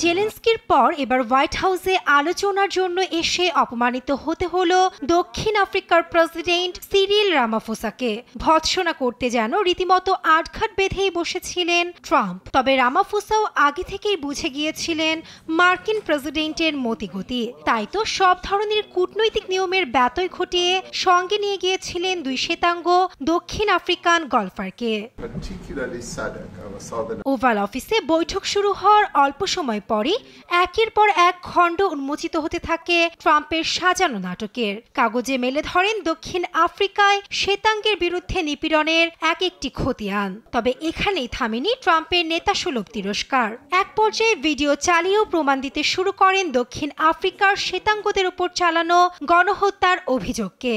জেলেনস্কির পর এবার হোয়াইট হাউসে আলোচনার জন্য এসে অপমানিত হতে হলো দক্ষিণ আফ্রিকার প্রেসিডেন্ট সিরিল রামাফোসাকে। ভৎসনা করতে যেন রীতিমতো আটঘাট বেঁধেই বসেছিলেন ট্রাম্প। তবে রামাফোসাও আগে থেকেই বুঝে গিয়েছিলেন মার্কিন প্রেসিডেন্টের মতিগতি, তাই তো সব ধরনের কূটনৈতিক নিয়মের ব্যত্যয় ঘটিয়ে সঙ্গে নিয়ে গিয়েছিলেন দুই শ্বেতাঙ্গ দক্ষিণ আফ্রিকান গলফারকে। ওভাল অফিসে বৈঠক শুরু হওয়ার অল্প সময় পরই একের পর এক খণ্ড উন্মোচিত হতে থাকে ট্রাম্পের সাজানো নাটকের। কাগজে মেলে ধরেন দক্ষিণ আফ্রিকায় শ্বেতাঙ্গের বিরুদ্ধে নিপীড়নের এক একটি খতিয়ান। তবে এখানেই থামেনি ট্রাম্পের নেতাসুলভ তিরস্কার। এক পর্যায়ে ভিডিও চালিয়েও প্রমাণ দিতে শুরু করেন দক্ষিণ আফ্রিকার শ্বেতাঙ্গদের উপর চালানো গণহত্যার অভিযোগকে।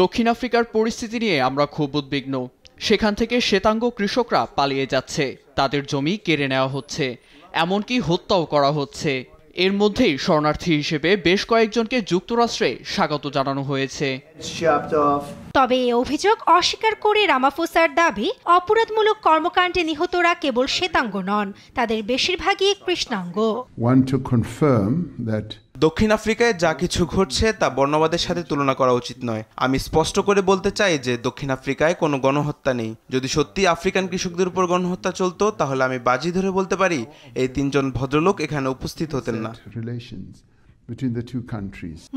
দক্ষিণ আফ্রিকার পরিস্থিতি নিয়ে আমরা খুব উদ্বিগ্ন। সেখান থেকে শ্বেতাঙ্গ কৃষকরা পালিয়ে যাচ্ছে, তাদের জমি কেড়ে নেওয়া হচ্ছে, এমনকি হত্যাও করা হচ্ছে। এর মধ্যেই শরণার্থী হিসেবে বেশ কয়েকজনকে যুক্তরাষ্ট্রে স্বাগত জানানো হয়েছে। তবে এই অভিযোগ অস্বীকার করে রামাফোসার দাবি, অপরাধমূলক কর্মকাণ্ডে নিহতরা কেবল শ্বেতাঙ্গ নন, তাদের বেশিরভাগই কৃষ্ণাঙ্গ। দক্ষিণ আফ্রিকায় যা কিছু ঘটছে তা বর্ণবাদের সাথে তুলনা করা উচিত নয়। আমি স্পষ্ট করে বলতে চাই যে দক্ষিণ আফ্রিকায় কোনো গণহত্যা নেই। যদি সত্যি আফ্রিকান কৃষকদের উপর গণহত্যা চলতো, তাহলে আমি বাজি ধরে বলতে পারি এই তিনজন ভদ্রলোক এখানে উপস্থিত হতেন না।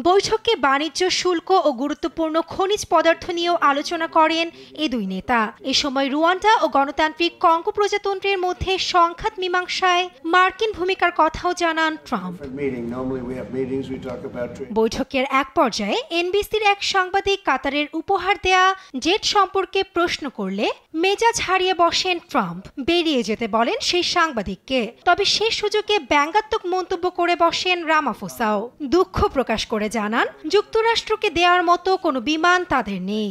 বৈঠকে বাণিজ্য শুল্ক ও গুরুত্বপূর্ণ খনিজ পদার্থ নিয়েও আলোচনা করেন এই দুই নেতা। এ সময় রুয়ান্ডা ও গণতান্ত্রিক কঙ্গো প্রজাতন্ত্রের মধ্যে সংঘাত মীমাংসায় মার্কিন ভূমিকার কথাও জানান ট্রাম্প। বৈঠকের এক পর্যায়ে এনবিসির এক সাংবাদিক কাতারের উপহার দেয়া জেট সম্পর্কে প্রশ্ন করলে মেজাজ হারিয়ে বসেন ট্রাম্প। বেরিয়ে যেতে বলেন সেই সাংবাদিককে। তবে সে সুযোগে ব্যঙ্গাত্মক মন্তব্য করে বসেন রামাফোসাও। দুঃখ প্রকাশ করে জানান, যুক্তরাষ্ট্রকে দেওয়ার মতো কোনো বিমান তাদের নেই।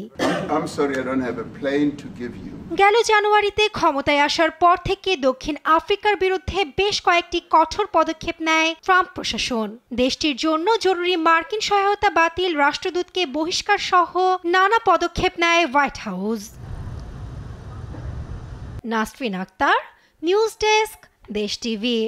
গেল জানুয়ারিতে ক্ষমতায় আসার পর থেকে দক্ষিণ আফ্রিকার বিরুদ্ধে বেশ কয়েকটি কঠোর পদক্ষেপ নেয় ট্রাম্প প্রশাসন। দেশটির জন্য জরুরি মার্কিন সহায়তা বাতিল, রাষ্ট্রদূতকে বহিষ্কার সহ নানা পদক্ষেপ নেয় White House. Nasrin Akhtar, news desk, Desh TV.